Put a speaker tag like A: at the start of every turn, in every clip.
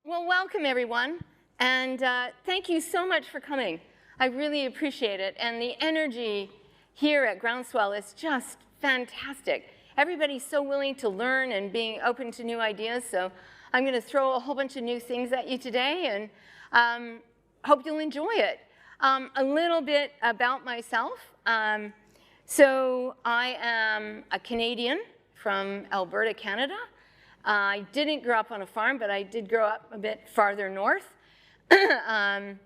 A: Well, welcome everyone, and thank you so much for coming. I really appreciate it, and the energy here at Groundswell is just fantastic. Everybody's so willing to learn and being open to new ideas, so I'm going to throw a whole bunch of new things at you today, and hope you'll enjoy it. A little bit about myself. So I am a Canadian from Alberta, Canada. I didn't grow up on a farm, but I did grow up a bit farther north. But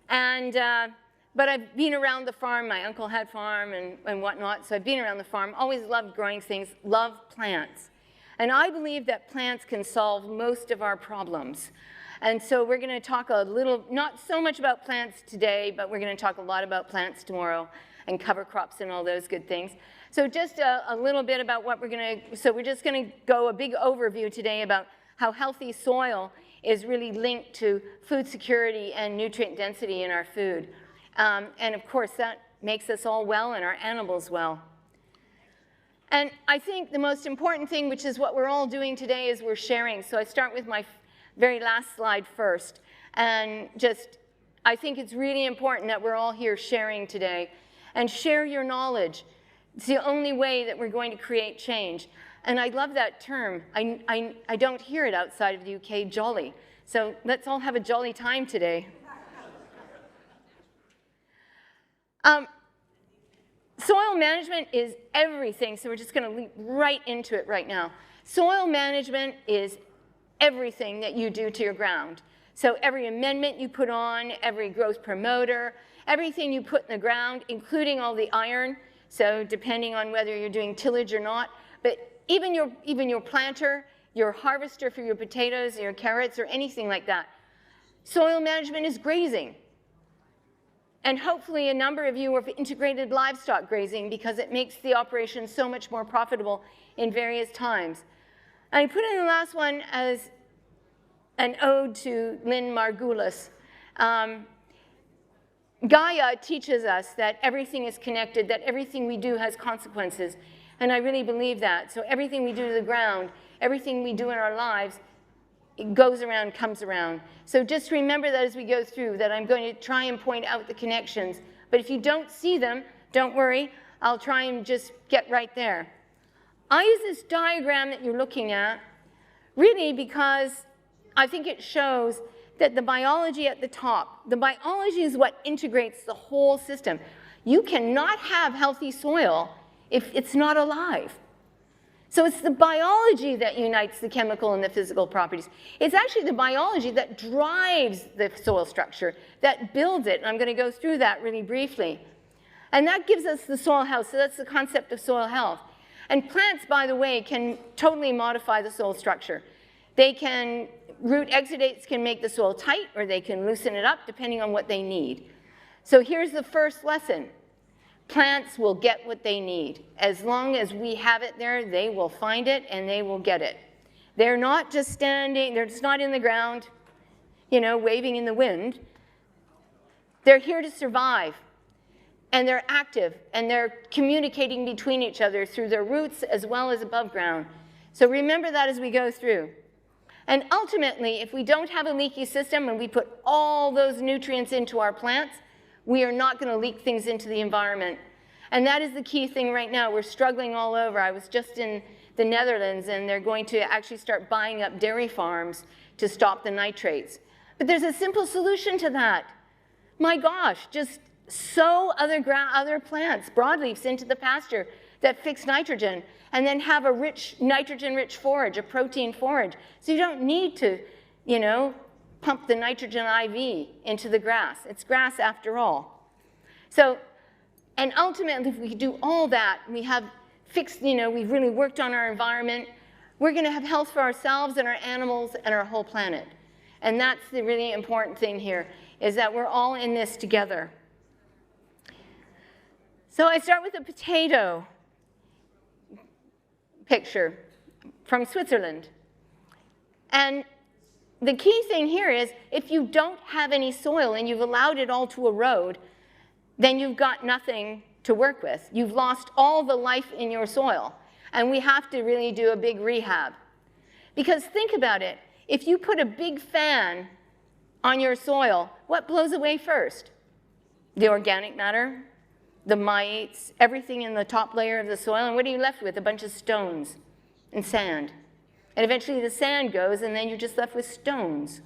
A: I've been around the farm. My uncle had farm and whatnot, so I've been around the farm. Always loved growing things, love plants. And I believe that plants can solve most of our problems. And so we're going to talk a little, not so much about plants today, but we're going to talk a lot about plants tomorrow and cover crops and all those good things. So just a little bit about what we're going to, so we're just going to go a big overview today about how healthy soil is really linked to food security and nutrient density in our food. And of course, that makes us all well and our animals well. And I think the most important thing, which is what we're all doing today, is we're sharing. So I start with my very last slide first. And just, I think it's really important that we're all here sharing today. And share your knowledge. It's the only way that we're going to create change. And I love that term. I don't hear it outside of the UK, jolly. So let's all have a jolly time today. Soil management is everything, so we're just going to leap right into it right now. Soil management is everything that you do to your ground. So every amendment you put on, every growth promoter, everything you put in the ground, including all the iron, so depending on whether you're doing tillage or not, but even your planter, your harvester for your potatoes, your carrots, or anything like that. Soil management is grazing. And hopefully a number of you have integrated livestock grazing because it makes the operation so much more profitable in various times. And I put in the last one as an ode to Lynn Margulis. Gaia teaches us that everything is connected, that everything we do has consequences. And I really believe that. So everything we do to the ground, everything we do in our lives, it goes around, comes around. So just remember that as we go through, that I'm going to try and point out the connections. But if you don't see them, don't worry. I'll try and just get right there. I use this diagram that you're looking at really because I think it shows that the biology at the top, the biology is what integrates the whole system. You cannot have healthy soil if it's not alive. So it's the biology that unites the chemical and the physical properties. It's actually the biology that drives the soil structure, that builds it. And I'm going to go through that really briefly. And that gives us the soil health. So that's the concept of soil health. And plants, by the way, can totally modify the soil structure. They can, root exudates can make the soil tight, or they can loosen it up depending on what they need. So here's the first lesson. Plants will get what they need. As long as we have it there, they will find it and they will get it. They're not just standing, they're just not in the ground, you know, waving in the wind. They're here to survive. And they're active, and they're communicating between each other through their roots as well as above ground. So remember that as we go through. And ultimately, if we don't have a leaky system and we put all those nutrients into our plants, we are not going to leak things into the environment. And that is the key thing right now. We're struggling all over. I was just in the Netherlands, and they're going to actually start buying up dairy farms to stop the nitrates. But there's a simple solution to that. My gosh, just sow other plants, broadleafs, into the pasture that fix nitrogen, and then have a rich, nitrogen-rich forage, a protein forage. So you don't need to, you know, pump the nitrogen IV into the grass. It's grass after all. So, and ultimately, if we do all that, we have fixed, you know, we've really worked on our environment, we're going to have health for ourselves and our animals and our whole planet. And that's the really important thing here, is that we're all in this together. So I start with a potato picture from Switzerland. And the key thing here is if you don't have any soil and you've allowed it all to erode, then you've got nothing to work with. You've lost all the life in your soil. And we have to really do a big rehab. Because think about it. if you put a big fan on your soil, what blows away first? The organic matter, the mites, everything in the top layer of the soil, and what are you left with? A bunch of stones and sand. And eventually the sand goes, and then you're just left with stones.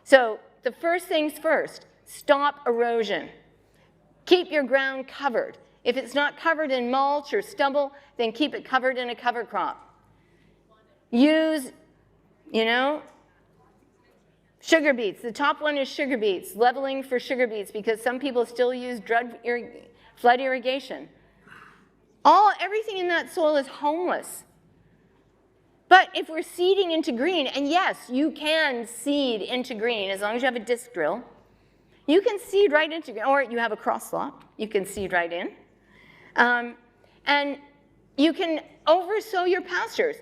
A: So the first things first, stop erosion. Keep your ground covered. If it's not covered in mulch or stubble, then keep it covered in a cover crop. Use, sugar beets. The top one is sugar beets, leveling for sugar beets, because some people still use flood irrigation. Everything in that soil is homeless. But if we're seeding into green, and yes, you can seed into green as long as you have a disc drill, you can seed right into green, or you have a cross slop, you can seed right in. And you can oversow your pastures.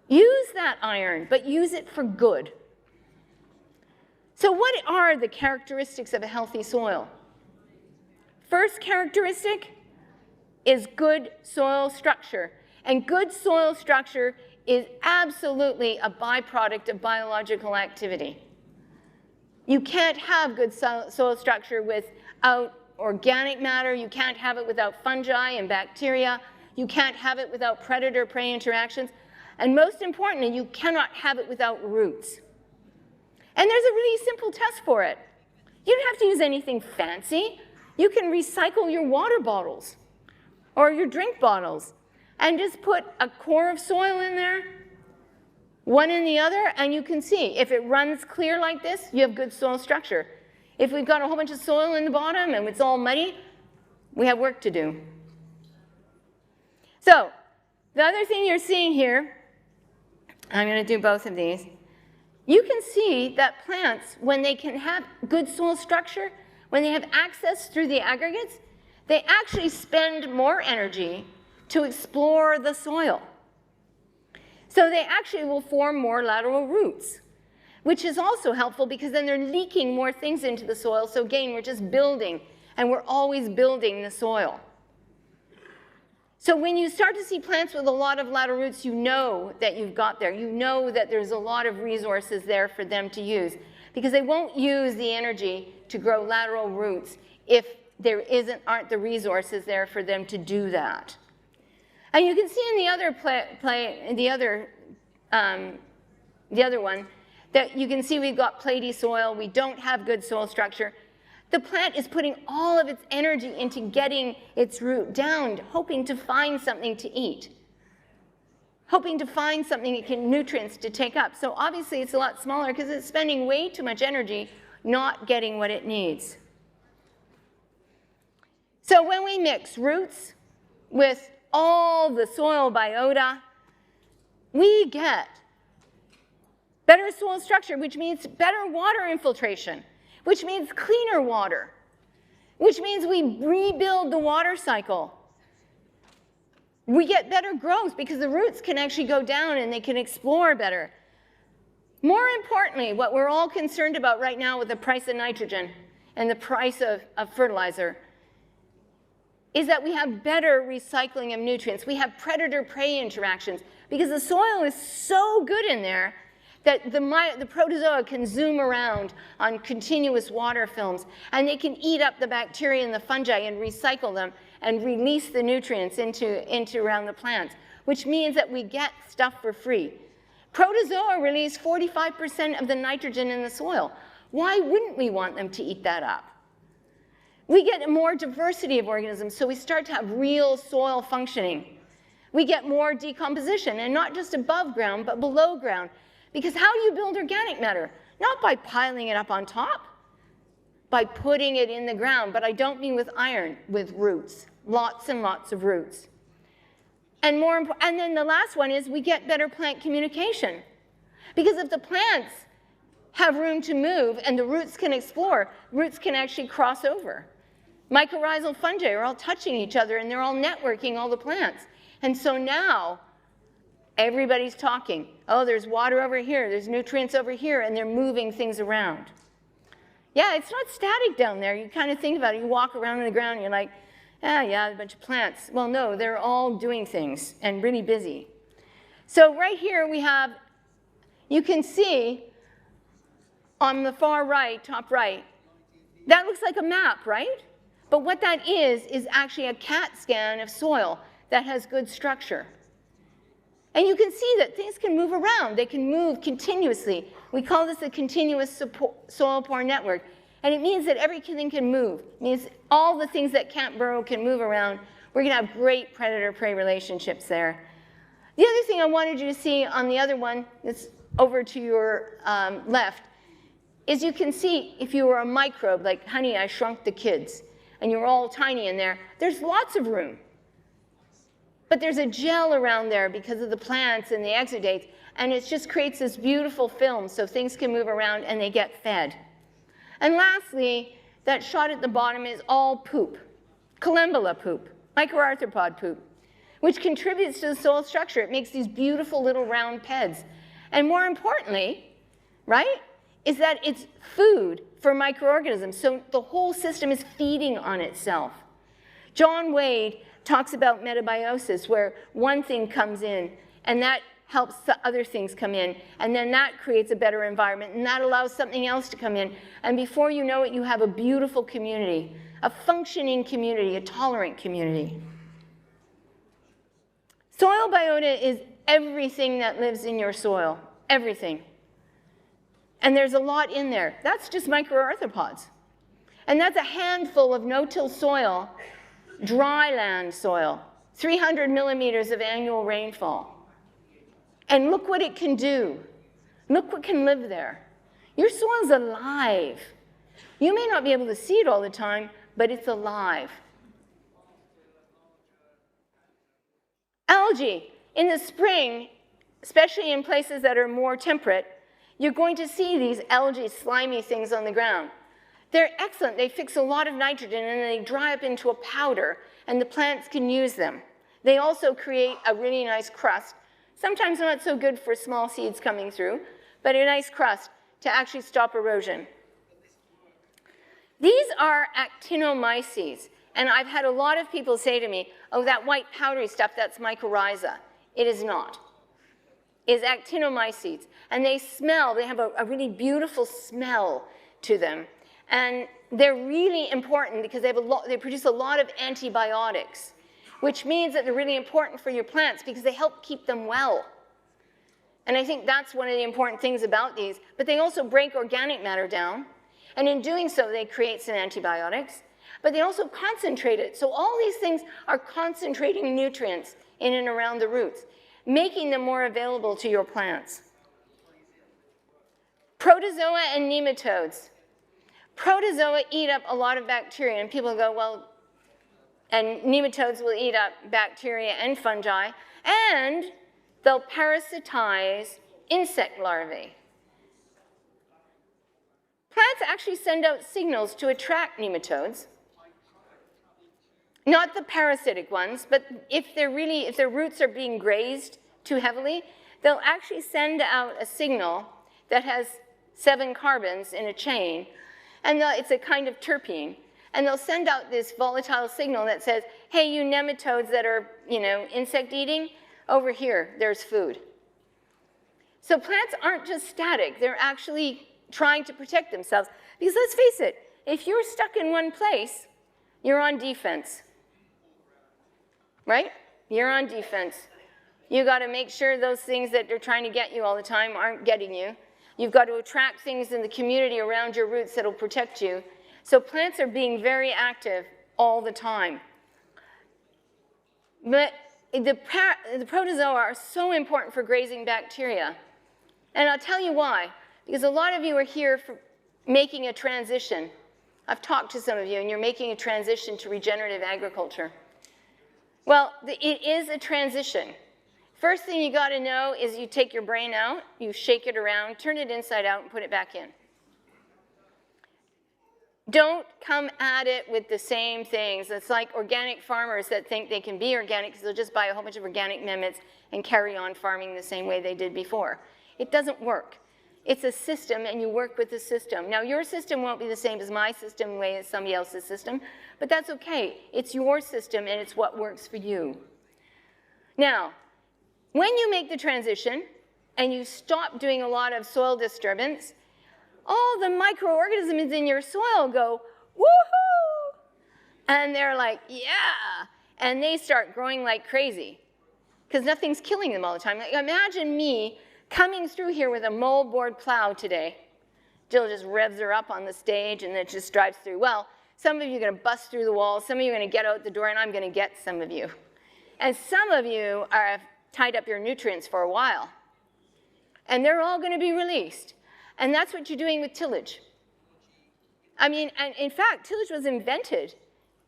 A: Use that iron, but use it for good. So what are the characteristics of a healthy soil? First characteristic is good soil structure. And good soil structure is absolutely a byproduct of biological activity. You can't have good soil structure without organic matter. You can't have it without fungi and bacteria. You can't have it without predator-prey interactions. And most importantly, you cannot have it without roots. And there's a really simple test for it. You don't have to use anything fancy. You can recycle your water bottles or your drink bottles and just put a core of soil in there, one in the other, and you can see if it runs clear like this, you have good soil structure. If we've got a whole bunch of soil in the bottom and it's all muddy, we have work to do. So the other thing you're seeing here, I'm going to do both of these. You can see that plants, when they can have good soil structure, when they have access through the aggregates, they actually spend more energy to explore the soil. So they actually will form more lateral roots, which is also helpful because then they're leaking more things into the soil. So again, we're just building, and we're always building the soil. So when you start to see plants with a lot of lateral roots, you know that you've got there. You know that there's a lot of resources there for them to use, because they won't use the energy to grow lateral roots if there aren't the resources there for them to do that. And you can see in the other one that you can see we've got platy soil. We don't have good soil structure. The plant is putting all of its energy into getting its root down, hoping to find something to eat, hoping to find something nutrients to take up. So obviously it's a lot smaller because it's spending way too much energy not getting what it needs. So when we mix roots with all the soil biota, we get better soil structure, which means better water infiltration, which means cleaner water, which means we rebuild the water cycle. We get better growth because the roots can actually go down and they can explore better. More importantly, what we're all concerned about right now with the price of nitrogen and the price of fertilizer is that we have better recycling of nutrients. We have predator-prey interactions because the soil is so good in there that the protozoa can zoom around on continuous water films, and they can eat up the bacteria and the fungi and recycle them and release the nutrients into around the plants, which means that we get stuff for free. Protozoa release 45% of the nitrogen in the soil. Why wouldn't we want them to eat that up? We get more diversity of organisms, so we start to have real soil functioning. We get more decomposition, and not just above ground, but below ground. Because how do you build organic matter? Not by piling it up on top, by putting it in the ground. But I don't mean with iron, with roots, lots and lots of roots. And then the last one is we get better plant communication. Because if the plants have room to move and the roots can explore, roots can actually cross over. Mycorrhizal fungi are all touching each other, and they're all networking all the plants. And so now everybody's talking. Oh, there's water over here, there's nutrients over here, and they're moving things around. Yeah, it's not static down there. You kind of think about it. You walk around on the ground, and you're like, yeah, a bunch of plants. Well, no, they're all doing things and really busy. So right here we have, you can see on the far right, top right, that looks like a map, right? But what that is actually a CAT scan of soil that has good structure. And you can see that things can move around. They can move continuously. We call this a continuous soil pore network. And it means that everything can move. It means all the things that can't burrow can move around. We're going to have great predator-prey relationships there. The other thing I wanted you to see on the other one that's over to your left is you can see if you were a microbe, like Honey, I Shrunk the Kids, and you're all tiny in there, there's lots of room. But there's a gel around there because of the plants and the exudates, and it just creates this beautiful film so things can move around and they get fed. And lastly, that shot at the bottom is all poop, collembola poop, microarthropod poop, which contributes to the soil structure. It makes these beautiful little round peds. And more importantly, right, is that it's food for microorganisms. So the whole system is feeding on itself. John Wade talks about metabiosis, where one thing comes in, and that helps the other things come in, and then that creates a better environment, and that allows something else to come in. And before you know it, you have a beautiful community, a functioning community, a tolerant community. Soil biota is everything that lives in your soil, everything. And there's a lot in there. That's just microarthropods. And that's a handful of no-till soil, dry land soil, 300 millimeters of annual rainfall. And look what it can do. Look what can live there. Your soil's alive. You may not be able to see it all the time, but it's alive. Algae. In the spring, especially in places that are more temperate, you're going to see these algae, slimy things on the ground. They're excellent. They fix a lot of nitrogen, and they dry up into a powder, and the plants can use them. They also create a really nice crust, sometimes not so good for small seeds coming through, but a nice crust to actually stop erosion. These are actinomyces, and I've had a lot of people say to me, oh, that white powdery stuff, that's mycorrhiza. It is not. It is actinomyces, and they smell. They have a really beautiful smell to them. And they're really important because they produce a lot of antibiotics, which means that they're really important for your plants because they help keep them well. And I think that's one of the important things about these. But they also break organic matter down, and in doing so, they create some antibiotics. But they also concentrate it. So all these things are concentrating nutrients in and around the roots, making them more available to your plants. Protozoa and nematodes. Protozoa eat up a lot of bacteria, and people go, well, and nematodes will eat up bacteria and fungi, and they'll parasitize insect larvae. Plants actually send out signals to attract nematodes. Not the parasitic ones, but if their roots are being grazed too heavily, they'll actually send out a signal that has 7 carbons in a chain, and it's a kind of terpene. And they'll send out this volatile signal that says, hey, you nematodes that are, insect eating, over here, there's food. So plants aren't just static. They're actually trying to protect themselves. Because let's face it, if you're stuck in one place, you're on defense. Right? You're on defense. You got to make sure those things that they're trying to get you all the time aren't getting you. You've got to attract things in the community around your roots that will protect you. So plants are being very active all the time. But the protozoa are so important for grazing bacteria. And I'll tell you why. Because a lot of you are here for making a transition. I've talked to some of you, and you're making a transition to regenerative agriculture. Well, it is a transition. First thing you got to know is you take your brain out, you shake it around, turn it inside out, and put it back in. Don't come at it with the same things. It's like organic farmers that think they can be organic because they'll just buy a whole bunch of organic mimics and carry on farming the same way they did before. It doesn't work. It's a system, and you work with the system. Now, your system won't be the same as my system, way as somebody else's system, but that's okay. It's your system, and it's what works for you. Now, when you make the transition, and you stop doing a lot of soil disturbance, all the microorganisms in your soil go, woohoo! And they're like, yeah! And they start growing like crazy because nothing's killing them all the time. Like, imagine me coming through here with a moldboard plow today. Jill just revs her up on the stage and then just drives through. Well, some of you are going to bust through the wall, some of you are going to get out the door, and I'm going to get some of you. And some of you have tied up your nutrients for a while. And they're all going to be released. And that's what you're doing with tillage. I mean, and in fact, tillage was invented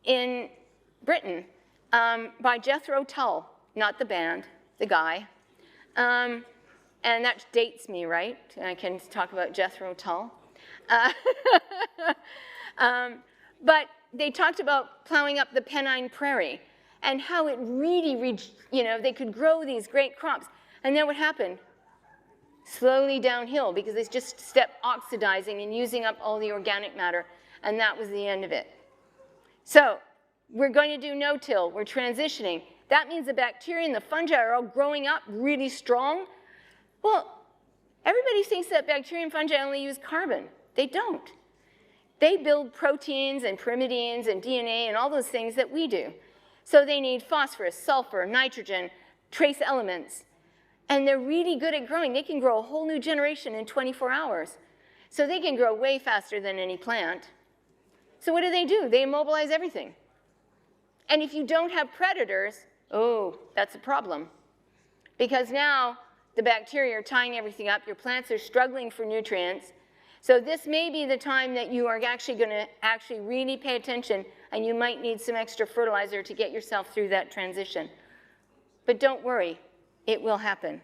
A: in Britain by Jethro Tull, not the band, the guy. And that dates me, right? I can talk about Jethro Tull. But they talked about plowing up the Pennine Prairie and how it really, they could grow these great crops. And then what happened? Slowly downhill because they just stepped oxidizing and using up all the organic matter. And that was the end of it. So we're going to do no-till. We're transitioning. That means the bacteria and the fungi are all growing up really strong. Well, everybody thinks that bacteria and fungi only use carbon. They don't. They build proteins and pyrimidines and DNA and all those things that we do. So they need phosphorus, sulfur, nitrogen, trace elements. And they're really good at growing. They can grow a whole new generation in 24 hours. So they can grow way faster than any plant. So what do? They immobilize everything. And if you don't have predators, oh, that's a problem. Because now the bacteria are tying everything up. Your plants are struggling for nutrients. So this may be the time that you are actually going to really pay attention, and you might need some extra fertilizer to get yourself through that transition. But don't worry, it will happen.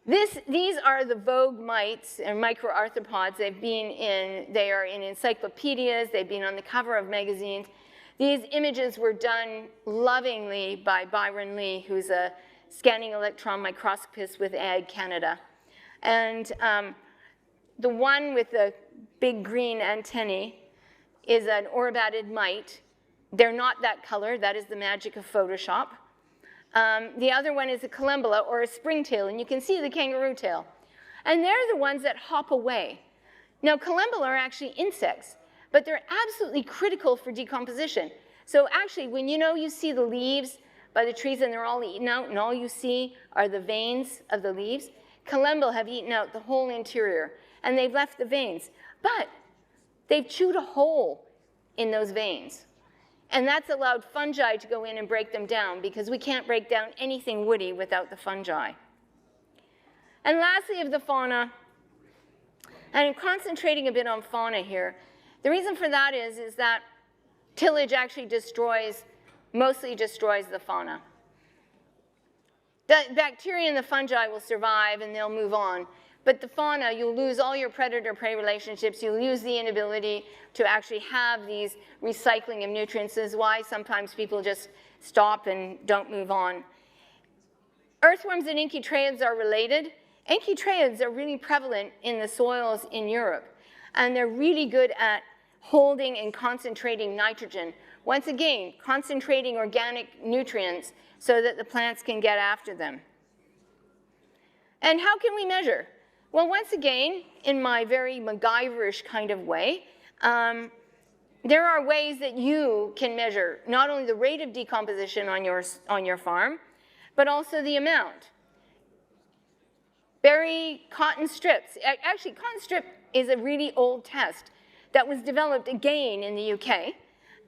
A: These are the vogue mites and microarthropods. They are in encyclopedias. They've been on the cover of magazines. These images were done lovingly by Byron Lee, who's a scanning electron microscopist with Ag Canada. And the one with the big green antennae is an orbatid mite. They're not that color. That is the magic of Photoshop. The other one is a collembola or a springtail, and you can see the kangaroo tail. And they're the ones that hop away. Now, collembola are actually insects, but they're absolutely critical for decomposition. So actually, when you see the leaves by the trees and they're all eaten out, and all you see are the veins of the leaves, collembola have eaten out the whole interior, and they've left the veins. But they've chewed a hole in those veins. And that's allowed fungi to go in and break them down, because we can't break down anything woody without the fungi. And lastly, of the fauna, and I'm concentrating a bit on fauna here. The reason for that is that tillage actually mostly destroys the fauna. The bacteria and the fungi will survive and they'll move on. But the fauna, you'll lose all your predator-prey relationships. You'll lose the inability to actually have these recycling of nutrients. This is why sometimes people just stop and don't move on. Earthworms and enchytraeids are related. Enchytraeids are really prevalent in the soils in Europe. And they're really good at holding and concentrating nitrogen. Once again, concentrating organic nutrients so that the plants can get after them. And how can we measure? Well, once again, in my very MacGyverish kind of way, there are ways that you can measure not only the rate of decomposition on your farm, but also the amount. Bury cotton strips. Actually, cotton strip is a really old test that was developed again in the UK.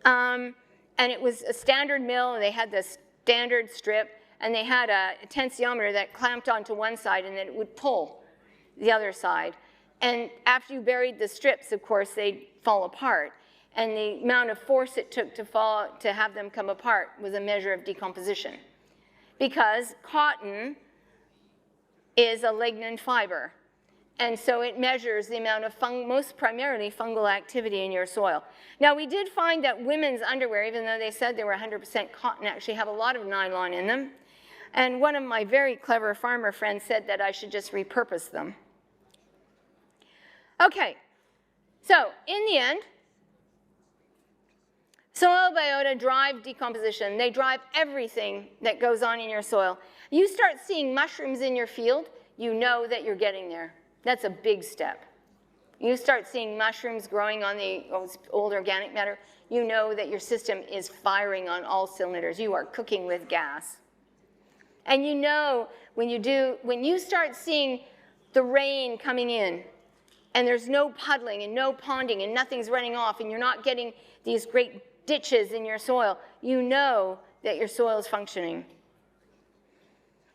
A: And it was a standard mill, and they had the standard strip, and they had a tensiometer that clamped onto one side, and then it would pull the other side. And after you buried the strips, of course, they'd fall apart. And the amount of force it took to have them come apart was a measure of decomposition. Because cotton is a lignin fiber. And so it measures the amount of most primarily fungal activity in your soil. Now, we did find that women's underwear, even though they said they were 100% cotton, actually have a lot of nylon in them. And one of my very clever farmer friends said that I should just repurpose them. Okay, so in the end, Soil biota drive decomposition. They drive everything that goes on in your soil. You start seeing mushrooms in your field, you know that you're getting there. That's a big step. You start seeing mushrooms growing on the old organic matter, you know that your system is firing on all cylinders. You are cooking with gas. And you know when you start seeing the rain coming in, and there's no puddling and no ponding and nothing's running off, and you're not getting these great ditches in your soil, you know that your soil is functioning.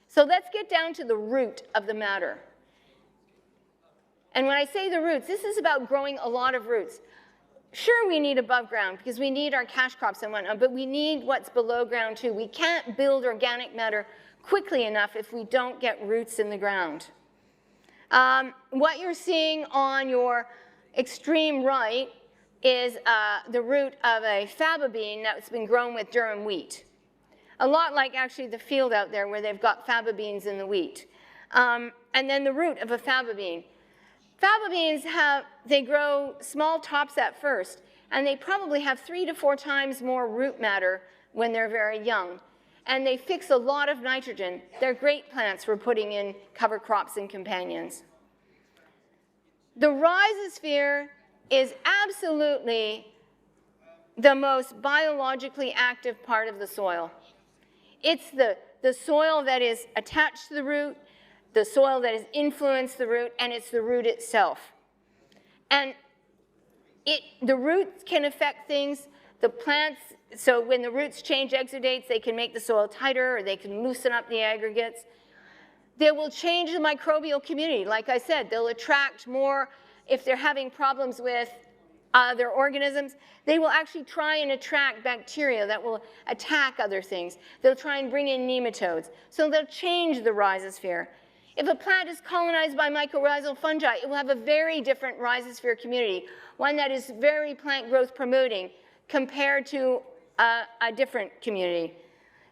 A: So let's get down to the root of the matter. And when I say the roots, this is about growing a lot of roots. Sure, we need above ground because we need our cash crops and whatnot, but we need what's below ground too. We can't build organic matter quickly enough if we don't get roots in the ground. What you're seeing on your extreme right is the root of a faba bean that's been grown with durum wheat. A lot like actually the field out there where they've got faba beans in the wheat. And then the root of a faba bean. Faba beans they grow small tops at first, and they probably have 3 to 4 times more root matter when they're very young. And they fix a lot of nitrogen. They're great plants for putting in cover crops and companions. The rhizosphere is absolutely the most biologically active part of the soil. It's the soil that is attached to the root, the soil that has influenced the root, and it's the root itself. And the roots can affect things. The plants, so when the roots change exudates, they can make the soil tighter, or they can loosen up the aggregates. They will change the microbial community. Like I said, they'll attract more. If they're having problems with other organisms, they will actually try and attract bacteria that will attack other things. They'll try and bring in nematodes. So they'll change the rhizosphere. If a plant is colonized by mycorrhizal fungi, it will have a very different rhizosphere community, one that is very plant growth promoting compared to a different community.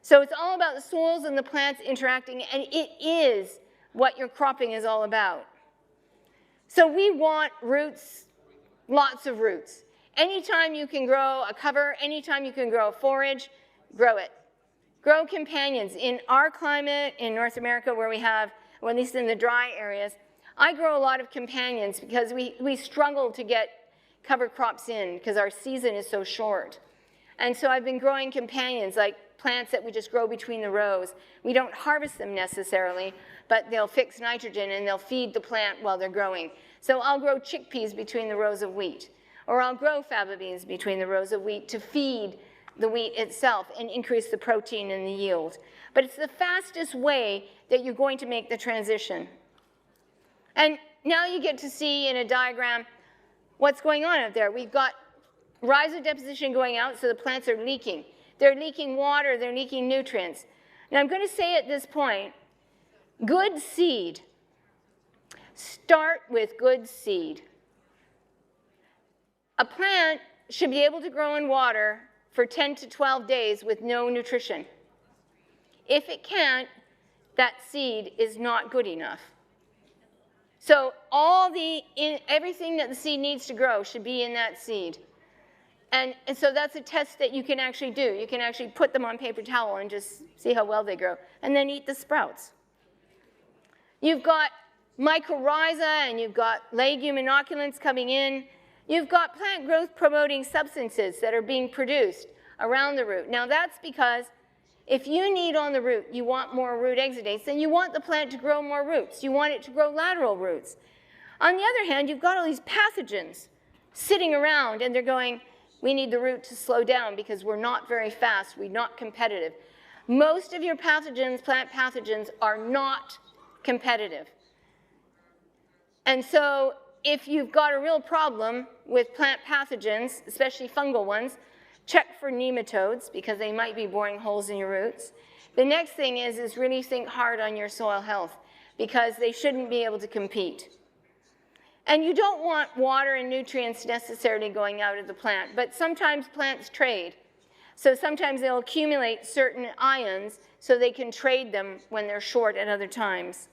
A: So it's all about the soils and the plants interacting, and it is what your cropping is all about. So we want roots, lots of roots. Anytime you can grow a cover, anytime you can grow a forage, grow it. Grow companions. In our climate, in North America, where we have, or at least in the dry areas, I grow a lot of companions because we struggle to get cover crops in because our season is so short. And so I've been growing companions, like plants that we just grow between the rows. We don't harvest them necessarily, but they'll fix nitrogen and they'll feed the plant while they're growing. So I'll grow chickpeas between the rows of wheat, or I'll grow faba beans between the rows of wheat to feed the wheat itself and increase the protein and the yield. But it's the fastest way that you're going to make the transition. And now you get to see in a diagram what's going on out there. We've got rhizodeposition going out, so the plants are leaking. They're leaking water, they're leaking nutrients. Now I'm going to say at this point, good seed. Start with good seed. A plant should be able to grow in water for 10 to 12 days with no nutrition. If it can't, that seed is not good enough. So everything that the seed needs to grow should be in that seed. And so that's a test that you can actually do. You can actually put them on paper towel and just see how well they grow, and then eat the sprouts. You've got mycorrhiza, and you've got legume inoculants coming in. You've got plant growth promoting substances that are being produced around the root. Now that's because if you need on the root, you want more root exudates, then you want the plant to grow more roots. You want it to grow lateral roots. On the other hand, you've got all these pathogens sitting around, and they're going, we need the root to slow down because we're not very fast, we're not competitive. Most of your pathogens, plant pathogens, are not competitive. And so if you've got a real problem with plant pathogens, especially fungal ones, check for nematodes because they might be boring holes in your roots. The next thing is really think hard on your soil health because they shouldn't be able to compete. And you don't want water and nutrients necessarily going out of the plant, but sometimes plants trade. So sometimes they'll accumulate certain ions so they can trade them when they're short at other times.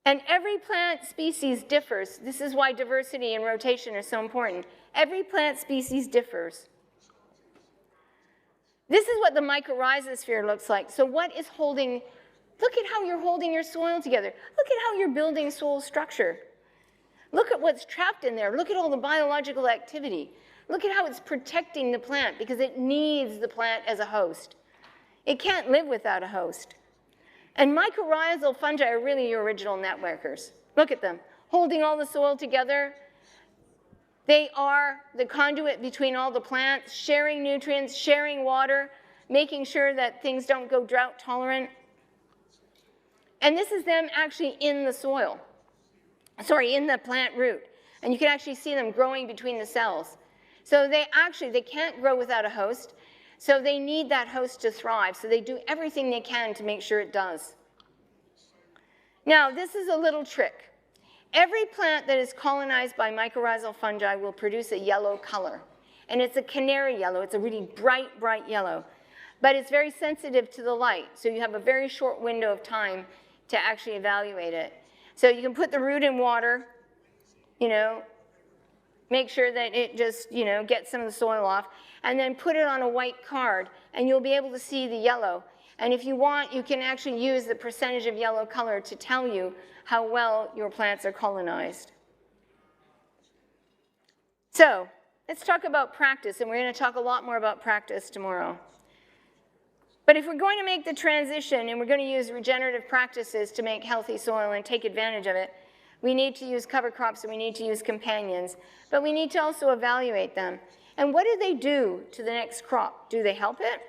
A: And every plant species differs. This is why diversity and rotation are so important. Every plant species differs. This is what the mycorrhizosphere looks like. So what is holding, look at how you're holding your soil together. Look at how you're building soil structure. Look at what's trapped in there. Look at all the biological activity. Look at how it's protecting the plant because it needs the plant as a host. It can't live without a host. And mycorrhizal fungi are really your original networkers. Look at them, holding all the soil together. They are the conduit between all the plants, sharing nutrients, sharing water, making sure that things don't go drought tolerant. And this is them actually in the soil. Sorry, in the plant root. And you can actually see them growing between the cells. So they can't grow without a host. So they need that host to thrive. So they do everything they can to make sure it does. Now, this is a little trick. Every plant that is colonized by mycorrhizal fungi will produce a yellow color. And it's a canary yellow. It's a really bright, bright yellow. But it's very sensitive to the light. So you have a very short window of time to actually evaluate it. So you can put the root in water, make sure that it just, gets some of the soil off, and then put it on a white card, and you'll be able to see the yellow. And if you want, you can actually use the percentage of yellow color to tell you how well your plants are colonized. So let's talk about practice, and we're going to talk a lot more about practice tomorrow. But if we're going to make the transition, and we're going to use regenerative practices to make healthy soil and take advantage of it, we need to use cover crops and we need to use companions, but we need to also evaluate them. And what do they do to the next crop? Do they help it?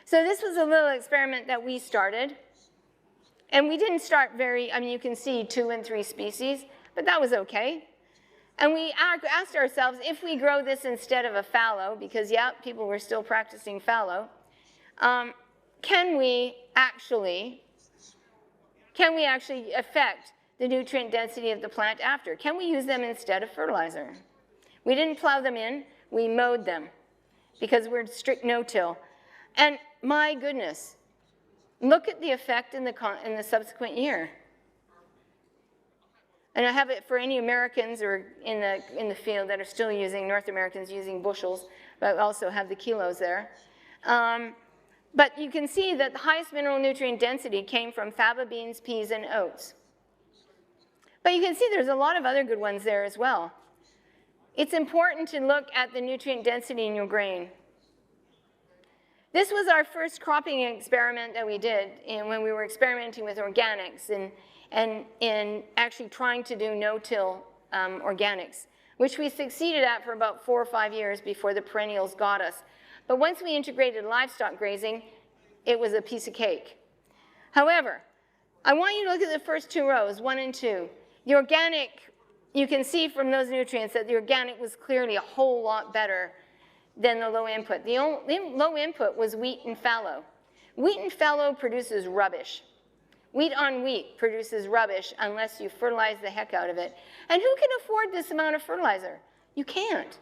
A: So this was a little experiment that we started. And we didn't start you can see 2 and 3 species, but that was okay. And we asked ourselves, if we grow this instead of a fallow, because people were still practicing fallow, can we actually affect the nutrient density of the plant after? Can we use them instead of fertilizer? We didn't plow them in, we mowed them because we're strict no-till. And my goodness, look at the effect in the subsequent year. And I have it for any Americans or in the field that are still using, North Americans using bushels, but also have the kilos there. But you can see that the highest mineral nutrient density came from faba beans, peas, and oats. But you can see there's a lot of other good ones there as well. It's important to look at the nutrient density in your grain. This was our first cropping experiment that we did when we were experimenting with organics and actually trying to do no-till organics, which we succeeded at for about 4 or 5 years before the perennials got us. But once we integrated livestock grazing, it was a piece of cake. However, I want you to look at the first 2 rows, 1 and 2. The organic, you can see from those nutrients that the organic was clearly a whole lot better than the low input. The low input was wheat and fallow. Wheat and fallow produces rubbish. Wheat on wheat produces rubbish unless you fertilize the heck out of it. And who can afford this amount of fertilizer? You can't.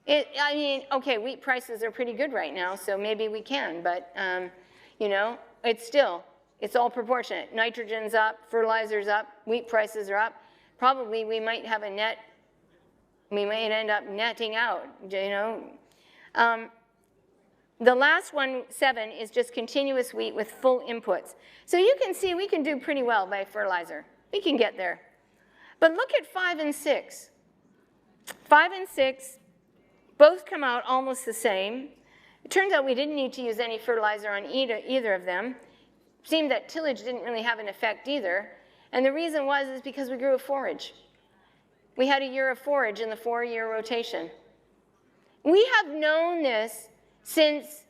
A: Okay, wheat prices are pretty good right now, so maybe we can, but it's all proportionate. Nitrogen's up, fertilizer's up, wheat prices are up. Probably we might have we might end up netting out, The last one, 7, is just continuous wheat with full inputs. So you can see we can do pretty well by fertilizer. We can get there. But look at 5 and 6. 5 and 6 both come out almost the same. It turns out we didn't need to use any fertilizer on either of them. It seemed that tillage didn't really have an effect either. And the reason is because we grew a forage. We had a year of forage in the 4-year rotation. We have known this since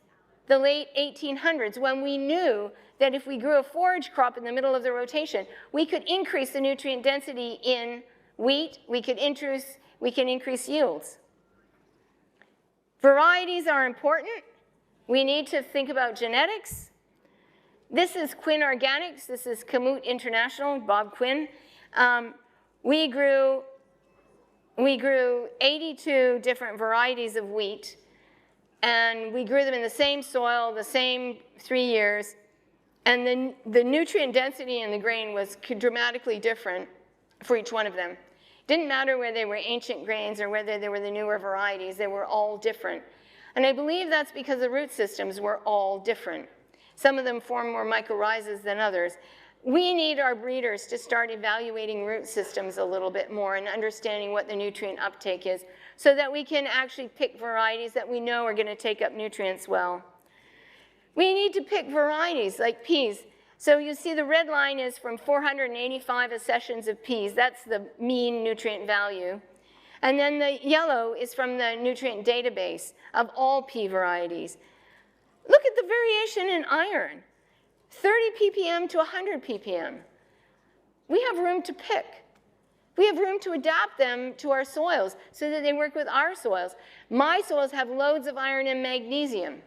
A: the late 1800s, when we knew that if we grew a forage crop in the middle of the rotation, we could increase the nutrient density in wheat, we can increase yields. Varieties are important. We need to think about genetics. This is Quinn Organics. This is Kamut International, Bob Quinn. We grew 82 different varieties of wheat, and we grew them in the same soil, the same 3 years, and then the nutrient density in the grain was dramatically different for each one of them. Didn't matter whether they were ancient grains or whether they were the newer varieties, they were all different. And I believe that's because the root systems were all different. Some of them form more mycorrhizas than others. We need our breeders to start evaluating root systems a little bit more and understanding what the nutrient uptake is so that we can actually pick varieties that we know are going to take up nutrients well. We need to pick varieties like peas. So you see the red line is from 485 accessions of peas. That's the mean nutrient value. And then the yellow is from the nutrient database of all pea varieties. Look at the variation in iron, 30 ppm to 100 ppm. We have room to pick. We have room to adapt them to our soils so that they work with our soils. My soils have loads of iron and magnesium.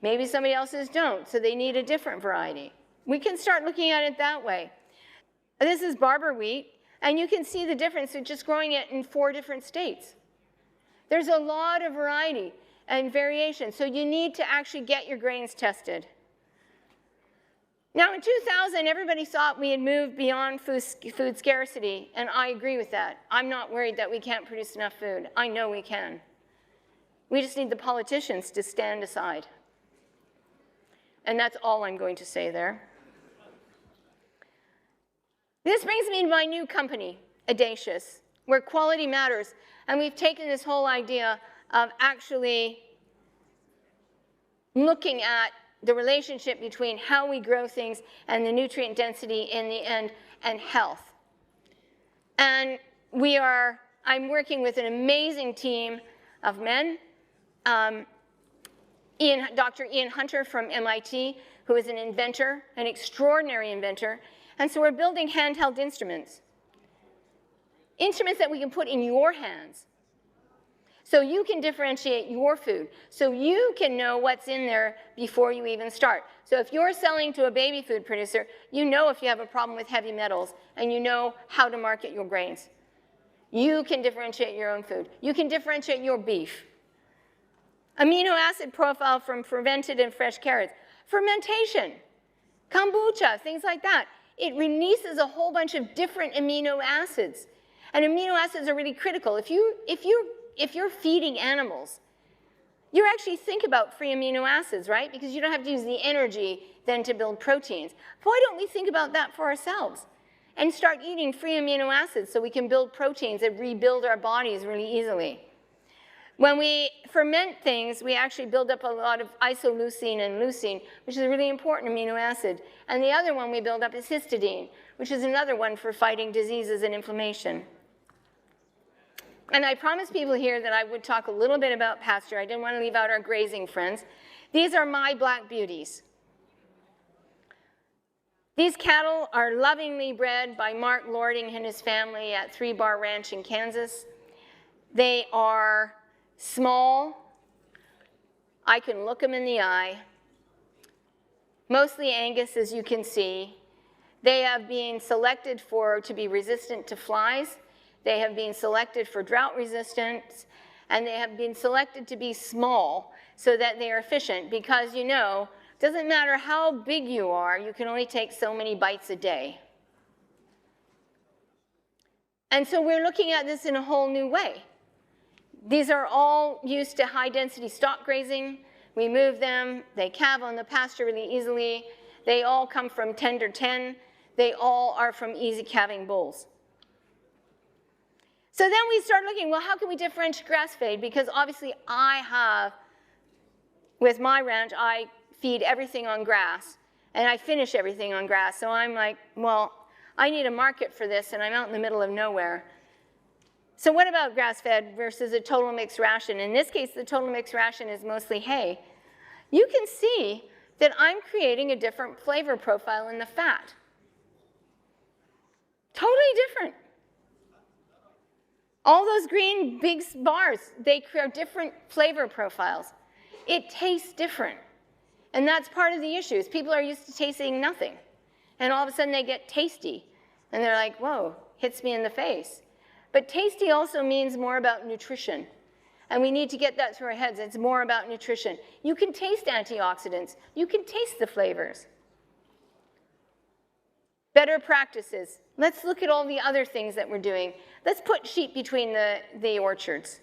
A: Maybe somebody else's don't, so they need a different variety. We can start looking at it that way. This is barber wheat, and you can see the difference in just growing it in 4 different states. There's a lot of variety and variation, so you need to actually get your grains tested. Now in 2000, everybody thought we had moved beyond food scarcity, and I agree with that. I'm not worried that we can't produce enough food. I know we can. We just need the politicians to stand aside. And that's all I'm going to say there. This brings me to my new company, Audacious, where quality matters. And we've taken this whole idea of actually looking at the relationship between how we grow things and the nutrient density in the end and health. And I'm working with an amazing team of men. Dr. Ian Hunter from MIT, who is an inventor, an extraordinary inventor. And so we're building handheld instruments. Instruments that we can put in your hands. So you can differentiate your food. So you can know what's in there before you even start. So if you're selling to a baby food producer, you know if you have a problem with heavy metals, and you know how to market your grains. You can differentiate your own food. You can differentiate your beef. Amino acid profile from fermented and fresh carrots. Fermentation, kombucha, things like that. It releases a whole bunch of different amino acids. And amino acids are really critical. If you're feeding animals, you actually think about free amino acids, right? Because you don't have to use the energy then to build proteins. Why don't we think about that for ourselves and start eating free amino acids so we can build proteins and rebuild our bodies really easily? When we ferment things, we actually build up a lot of isoleucine and leucine, which is a really important amino acid. And the other one we build up is histidine, which is another one for fighting diseases and inflammation. And I promised people here that I would talk a little bit about pasture. I didn't want to leave out our grazing friends. These are my black beauties. These cattle are lovingly bred by Mark Lording and his family at 3 Bar Ranch in Kansas. They are small. I can look them in the eye. Mostly Angus, as you can see. They have been selected to be resistant to flies. They have been selected for drought resistance, and they have been selected to be small so that they are efficient, because you know, it doesn't matter how big you are, you can only take so many bites a day. And so we're looking at this in a whole new way. These are all used to high-density stock grazing. We move them. They calve on the pasture really easily. They all come from tender 10. They all are from easy calving bulls. So then we start looking, well, how can we differentiate grass-fed? Because obviously with my ranch, I feed everything on grass, and I finish everything on grass. So I'm like, well, I need a market for this, and I'm out in the middle of nowhere. So what about grass-fed versus a total mixed ration? In this case, the total mixed ration is mostly hay. You can see that I'm creating a different flavor profile in the fat. Totally different. All those green big bars, they create different flavor profiles. It tastes different. And that's part of the issue, is people are used to tasting nothing. And all of a sudden they get tasty. And they're like, whoa, hits me in the face. But tasty also means more about nutrition. And we need to get that through our heads. It's more about nutrition. You can taste antioxidants. You can taste the flavors. Better practices. Let's look at all the other things that we're doing. Let's put sheep between the orchards.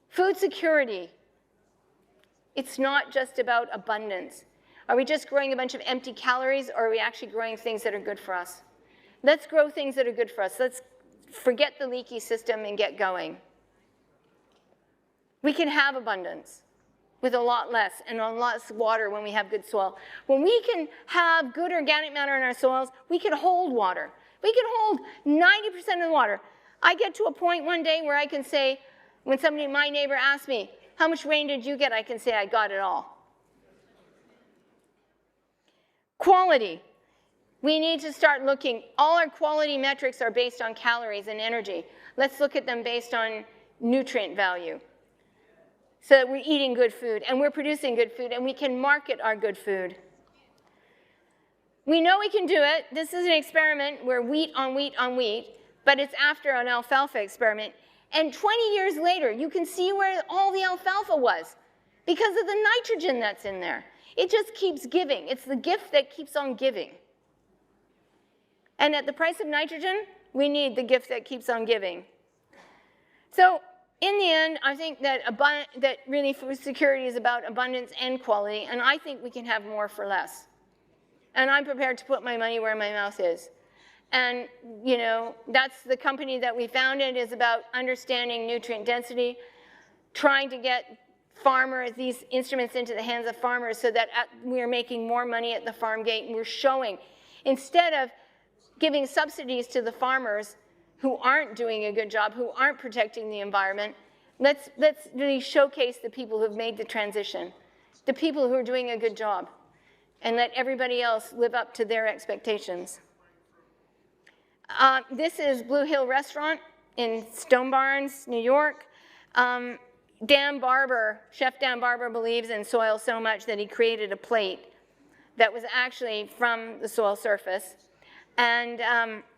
A: Food security. It's not just about abundance. Are we just growing a bunch of empty calories, or are we actually growing things that are good for us? Let's grow things that are good for us. Let's forget the leaky system and get going. We can have abundance with a lot less and a lot less water when we have good soil. When we can have good organic matter in our soils, we can hold water. We can hold 90% of the water. I get to a point one day where I can say, when somebody, my neighbor, asks me, how much rain did you get? I can say, I got it all. Quality. We need to start looking. All our quality metrics are based on calories and energy. Let's look at them based on nutrient value, so that we're eating good food and we're producing good food and we can market our good food. We know we can do it. This is an experiment where wheat on wheat on wheat, but it's after an alfalfa experiment. And 20 years later, you can see where all the alfalfa was because of the nitrogen that's in there. It just keeps giving. It's the gift that keeps on giving. And at the price of nitrogen, we need the gift that keeps on giving. So in the end, I think that really food security is about abundance and quality, and I think we can have more for less. And I'm prepared to put my money where my mouth is. And, you know, that's the company that we founded, is about understanding nutrient density, trying to get farmers, these instruments into the hands of farmers so that we're making more money at the farm gate, and we're showing, instead of giving subsidies to the farmers who aren't doing a good job, who aren't protecting the environment, let's really showcase the people who've made the transition, the people who are doing a good job, and let everybody else live up to their expectations. This is Blue Hill Restaurant in Stone Barns, New York. Dan Barber, Chef Dan Barber, believes in soil so much that he created a plate that was actually from the soil surface, and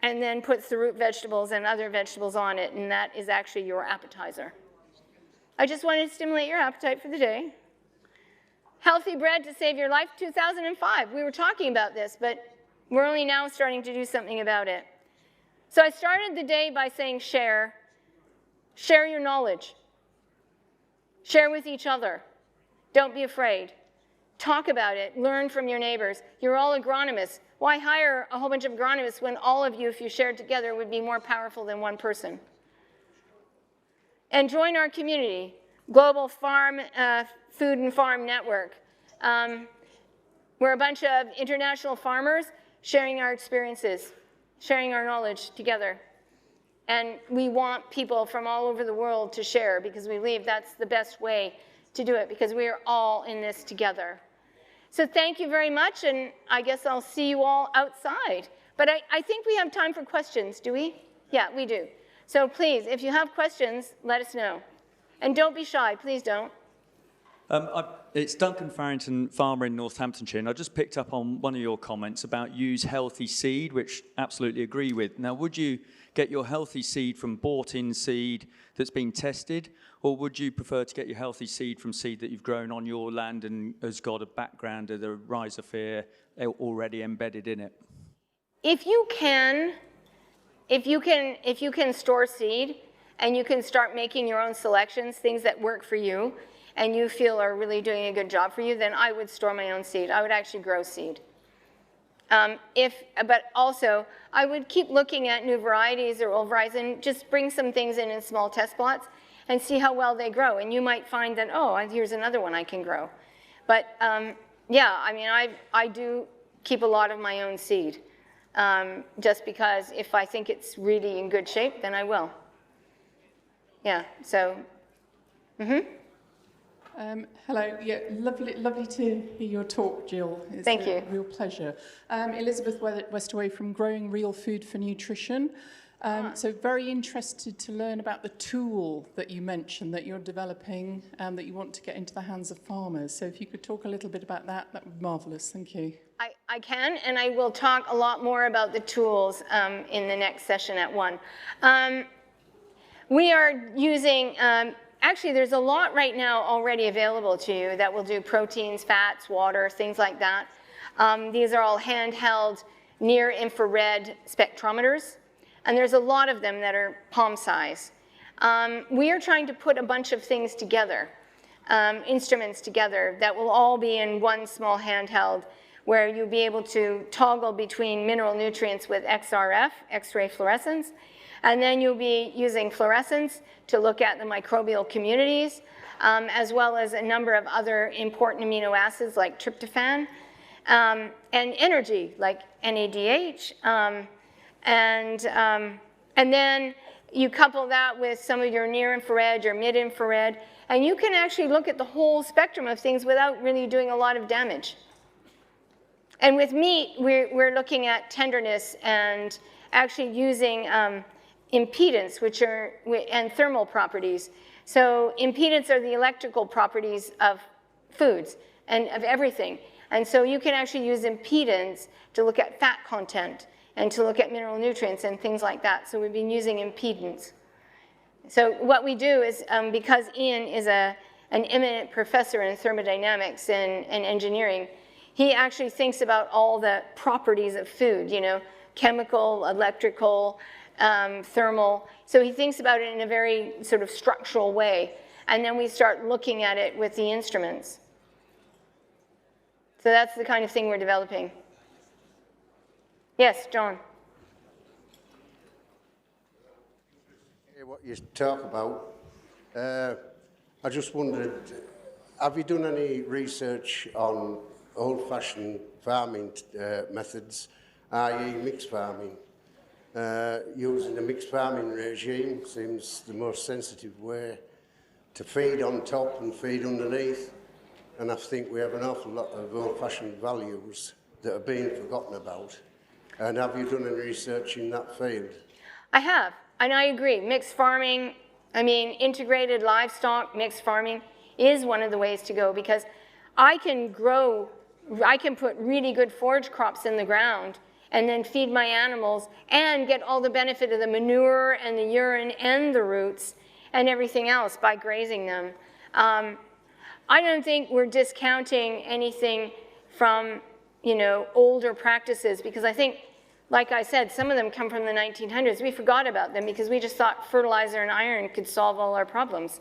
A: then puts the root vegetables and other vegetables on it, and that is actually your appetizer. I just wanted to stimulate your appetite for the day. Healthy bread to save your life, 2005. We were talking about this, but we're only now starting to do something about it. So I started the day by saying share. Share your knowledge. Share with each other. Don't be afraid. Talk about it. Learn from your neighbors. You're all agronomists. Why hire a whole bunch of agronomists when all of you, if you shared together, would be more powerful than one person? And join our community, Global Farm, Food and Farm Network. We're a bunch of international farmers sharing our experiences, sharing our knowledge together. And we want people from all over the world to share, because we believe that's the best way to do it, because we are all in this together. So thank you very much, and I guess I'll see you all outside. But I think we have time for questions, do we? Yeah, we do. So please, if you have questions, let us know. And don't be shy, please don't.
B: It's Duncan Farrington, farmer in Northamptonshire, and I just picked up on one of your comments about use healthy seed, which I absolutely agree with. Now, would you get your healthy seed from bought-in seed that's been tested, or would you prefer to get your healthy seed from seed that you've grown on your land and has got a background of the rhizosphere already embedded in it?
A: If you can store seed and you can start making your own selections, things that work for you, and you feel are really doing a good job for you, then I would store my own seed. I would actually grow seed. But also, I would keep looking at new varieties or old varieties and just bring some things in small test plots and see how well they grow. And you might find that, oh, here's another one I can grow. But yeah, I mean, I do keep a lot of my own seed, just because if I think it's really in good shape, then I will. Yeah, so,
C: Hello, yeah, lovely to hear your talk, Jill. It's
A: Thank you.
C: Real pleasure. Elizabeth Westaway from Growing Real Food for Nutrition. So very interested to learn about the tool that you mentioned that you're developing and that you want to get into the hands of farmers. So if you could talk a little bit about that, that would be marvellous. Thank you.
A: I can, and I will talk a lot more about the tools in the next session at 1. We are using, actually there's a lot right now already available to you that will do proteins, fats, water, things like that. These are all handheld near-infrared spectrometers, and there's a lot of them that are palm size. We are trying to put a bunch of things together, instruments together, that will all be in one small handheld, where you'll be able to toggle between mineral nutrients with XRF, X-ray fluorescence, and then you'll be using fluorescence to look at the microbial communities, as well as a number of other important amino acids like tryptophan, and energy like NADH, and then you couple that with some of your near-infrared, your mid-infrared, and you can actually look at the whole spectrum of things without really doing a lot of damage. And with meat, we're looking at tenderness and actually using impedance, and thermal properties. So impedance are the electrical properties of foods and of everything. And so you can actually use impedance to look at fat content and to look at mineral nutrients and things like that. So we've been using impedance. So what we do is, because Ian is an eminent professor in thermodynamics and engineering, he actually thinks about all the properties of food, you know, chemical, electrical, thermal. So he thinks about it in a very sort of structural way. And then we start looking at it with the instruments. So that's the kind of thing we're developing. Yes, John.
D: What you talk about, I just wondered, have you done any research on old-fashioned farming methods, i.e. mixed farming? Using a mixed farming regime seems the most sensitive way to feed on top and feed underneath, and I think we have an awful lot of old-fashioned values that are being forgotten about. And have you done any research in that field?
A: I have, and I agree. Mixed farming, I mean, integrated livestock, mixed farming is one of the ways to go, because I can put really good forage crops in the ground and then feed my animals and get all the benefit of the manure and the urine and the roots and everything else by grazing them. I don't think we're discounting anything from, you know, older practices, because I think, like I said, some of them come from the 1900s. We forgot about them because we just thought fertilizer and iron could solve all our problems.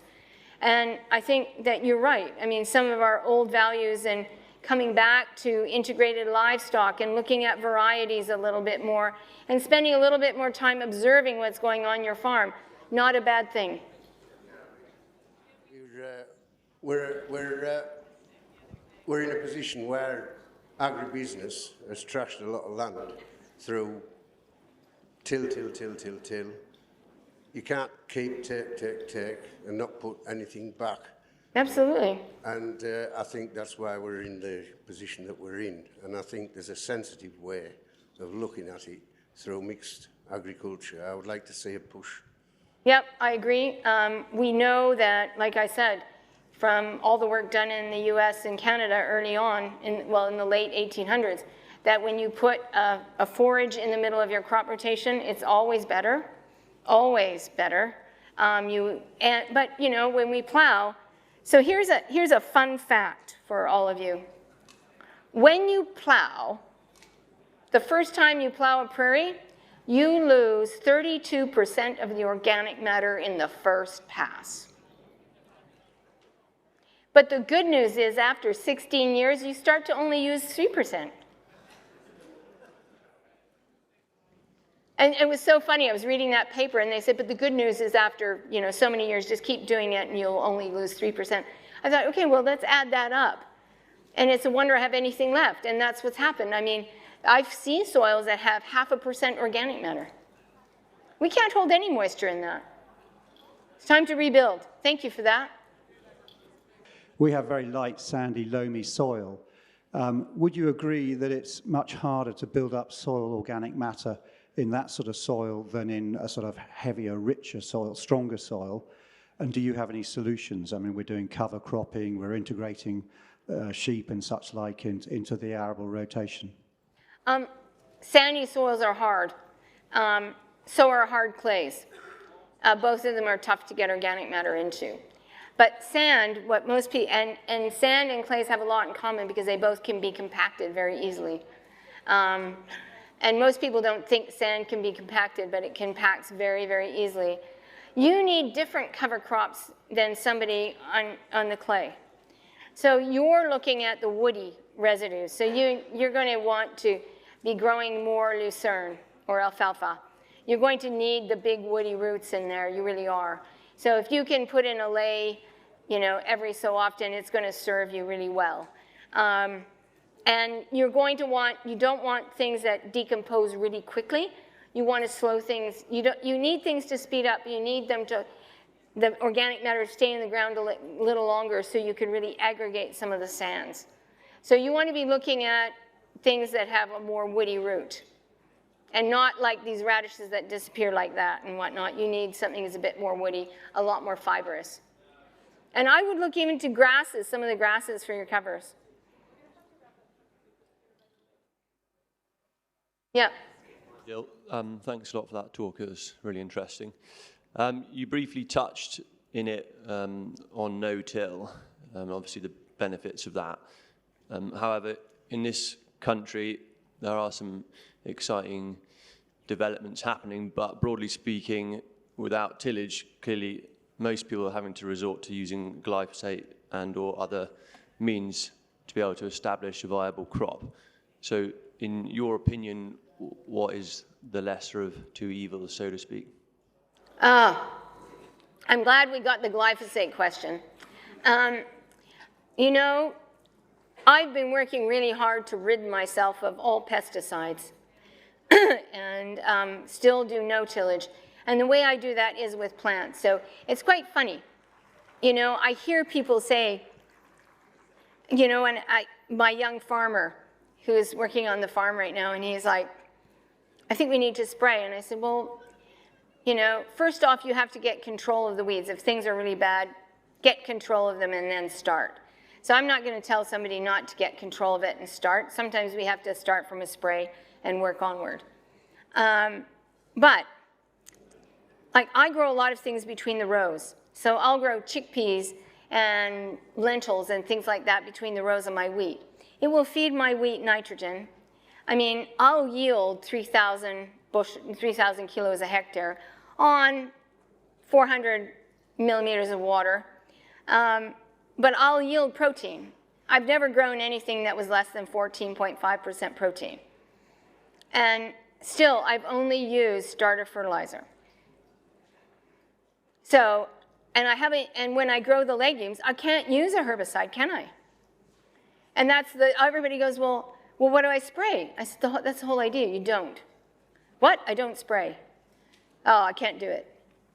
A: And I think that you're right. I mean, some of our old values and coming back to integrated livestock and looking at varieties a little bit more and spending a little bit more time observing what's going on your farm, not a bad thing.
D: We're in a position where agribusiness has trashed a lot of land through till. You can't keep, take, and not put anything back.
A: Absolutely.
D: And I think that's why we're in the position that we're in. And I think there's a sensitive way of looking at it through mixed agriculture. I would like to see a push.
A: Yep, I agree. We know that, like I said, from all the work done in the US and Canada early on, in the late 1800s, that when you put a forage in the middle of your crop rotation, it's always better, always better. But you know, when we plow, so here's a fun fact for all of you. When you plow, the first time you plow a prairie, you lose 32% of the organic matter in the first pass. But the good news is after 16 years, you start to only use 3%. And it was so funny, I was reading that paper and they said, but the good news is after, you know, so many years, just keep doing it and you'll only lose 3%. I thought, okay, well, let's add that up. And it's a wonder I have anything left, and that's what's happened. I mean, I've seen soils that have 0.5% organic matter. We can't hold any moisture in that. It's time to rebuild. Thank you for that.
E: We have very light, sandy, loamy soil. Would you agree that it's much harder to build up soil organic matter in that sort of soil than in a sort of heavier, richer soil, stronger soil? And do you have any solutions? I mean, we're doing cover cropping, we're integrating sheep and such like into the arable rotation.
A: Sandy soils are hard. So are hard clays. Both of them are tough to get organic matter into. But sand, what most people, and sand and clays have a lot in common because they both can be compacted very easily. And most people don't think sand can be compacted, but it compacts very, very easily. You need different cover crops than somebody on the clay. So you're looking at the woody residues. So you're going to want to be growing more lucerne or alfalfa. You're going to need the big woody roots in there, you really are. So if you can put in a ley, you know, every so often, it's going to serve you really well. And you're going to want, you don't want things that decompose really quickly. You want to slow things. You need things to speed up. You need them to, the organic matter to stay in the ground a little longer so you can really aggregate some of the sands. So you want to be looking at things that have a more woody root and not like these radishes that disappear like that and whatnot. You need something that's a bit more woody, a lot more fibrous. And I would look even to grasses, some of the grasses for your covers. Yeah.
F: Jill, thanks a lot for that talk. It was really interesting. You briefly touched in it on no-till, obviously the benefits of that. However, in this country, there are some exciting developments happening, but broadly speaking, without tillage, clearly most people are having to resort to using glyphosate and or other means to be able to establish a viable crop. So in your opinion, what is the lesser of two evils, so to speak?
A: I'm glad we got the glyphosate question. You know, I've been working really hard to rid myself of all pesticides and still do no tillage. And the way I do that is with plants. So it's quite funny. You know, I hear people say, you know, and my young farmer who is working on the farm right now, and he's like, I think we need to spray. And I said, well, you know, first off, you have to get control of the weeds. If things are really bad, get control of them and then start. So I'm not going to tell somebody not to get control of it and start. Sometimes we have to start from a spray and work onward. But like I grow a lot of things between the rows. So I'll grow chickpeas and lentils and things like that between the rows of my wheat. It will feed my wheat nitrogen. I mean, I'll yield 3,000 kilos a hectare on 400 millimeters of water. But I'll yield protein. I've never grown anything that was less than 14.5% protein. And still, I've only used starter fertilizer. So, and when I grow the legumes, I can't use a herbicide, can I? And everybody goes, well, what do I spray? I said, that's the whole idea, you don't. What? I don't spray. Oh, I can't do it.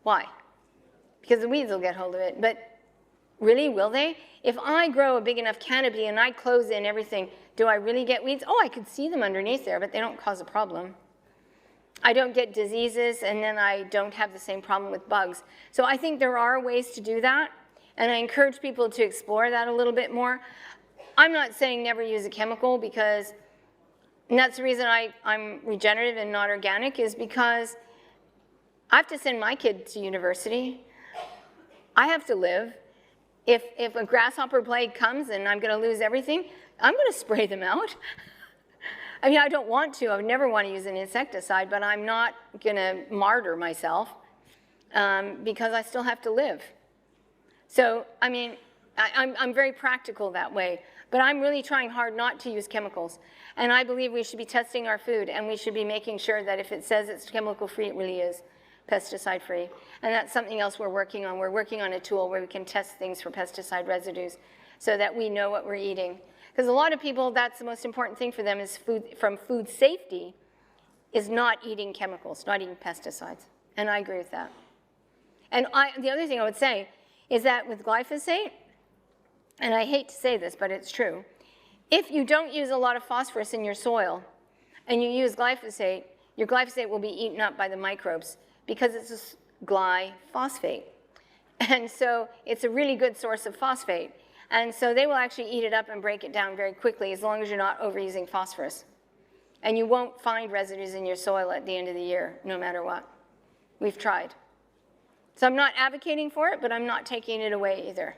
A: Why? Because the weeds will get hold of it. But really, will they? If I grow a big enough canopy and I close in everything, do I really get weeds? Oh, I could see them underneath there, but they don't cause a problem. I don't get diseases, and then I don't have the same problem with bugs. So I think there are ways to do that, and I encourage people to explore that a little bit more. I'm not saying never use a chemical because, and that's the reason I'm regenerative and not organic, is because I have to send my kid to university. I have to live. If a grasshopper plague comes and I'm going to lose everything, I'm going to spray them out. I mean, I don't want to. I would never want to use an insecticide, but I'm not going to martyr myself because I still have to live. So, I mean, I'm very practical that way, but I'm really trying hard not to use chemicals. And I believe we should be testing our food, and we should be making sure that if it says it's chemical-free, it really is pesticide-free. And that's something else we're working on. We're working on a tool where we can test things for pesticide residues so that we know what we're eating. Because a lot of people, that's the most important thing for them is from food safety, is not eating chemicals, not eating pesticides. And I agree with that. And the other thing I would say is that with glyphosate, and I hate to say this, but it's true, if you don't use a lot of phosphorus in your soil and you use glyphosate, your glyphosate will be eaten up by the microbes because it's a glyphosate. And so it's a really good source of phosphate. And so they will actually eat it up and break it down very quickly as long as you're not overusing phosphorus. And you won't find residues in your soil at the end of the year, no matter what. We've tried. So I'm not advocating for it, but I'm not taking it away either.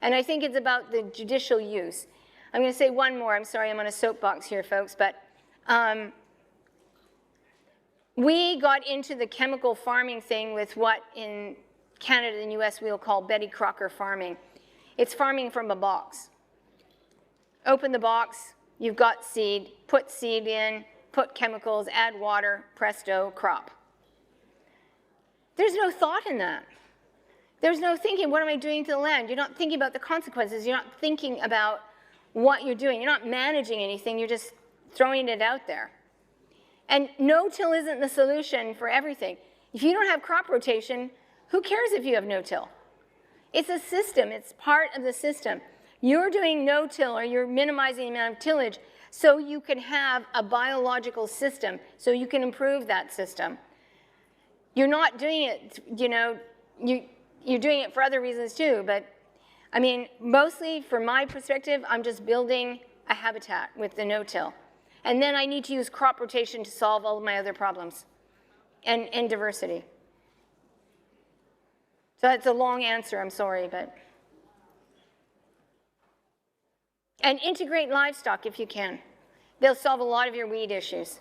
A: And I think it's about the judicial use. I'm going to say one more. I'm sorry, I'm on a soapbox here, folks. But We got into the chemical farming thing with what in Canada and US we'll call Betty Crocker farming. It's farming from a box. Open the box, you've got seed, put seed in, put chemicals, add water, presto, crop. There's no thought in that. There's no thinking, what am I doing to the land? You're not thinking about the consequences. You're not thinking about what you're doing. You're not managing anything. You're just throwing it out there. And no-till isn't the solution for everything. If you don't have crop rotation, who cares if you have no-till? It's a system. It's part of the system. You're doing no-till or you're minimizing the amount of tillage so you can have a biological system, so you can improve that system. You're not doing it, you know, you're doing it for other reasons too, but I mean, mostly from my perspective, I'm just building a habitat with the no-till. And then I need to use crop rotation to solve all of my other problems and diversity. So that's a long answer, I'm sorry, but. And integrate livestock if you can. They'll solve a lot of your weed issues.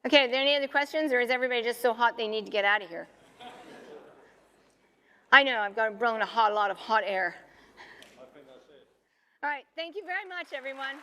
A: Okay, are there any other questions, or is everybody just so hot they need to get out of here? I know, I've got blown a lot of hot air. I think that's it. All right, thank you very much, everyone.